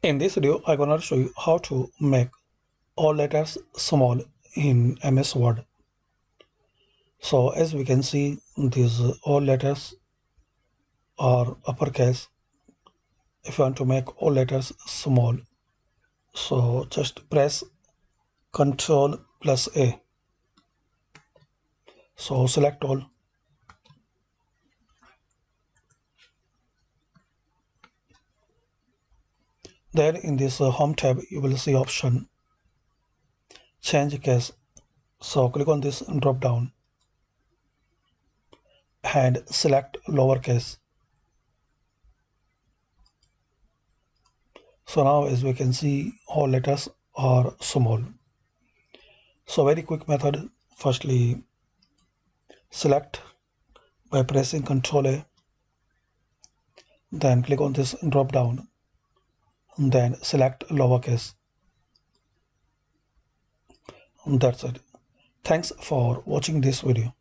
In this video, I'm gonna show you how to make all letters small in MS Word. So as we can see, these all letters are uppercase. If you want to make all letters small, so just press Ctrl plus A. So select all. There in this Home tab, you will see option Change Case. So click on this drop down and select lowercase. So now as we can see, all letters are small. So very quick method. Firstly, select by pressing Ctrl A, then click on this drop down, then select lowercase. That's it. Thanks for watching this video.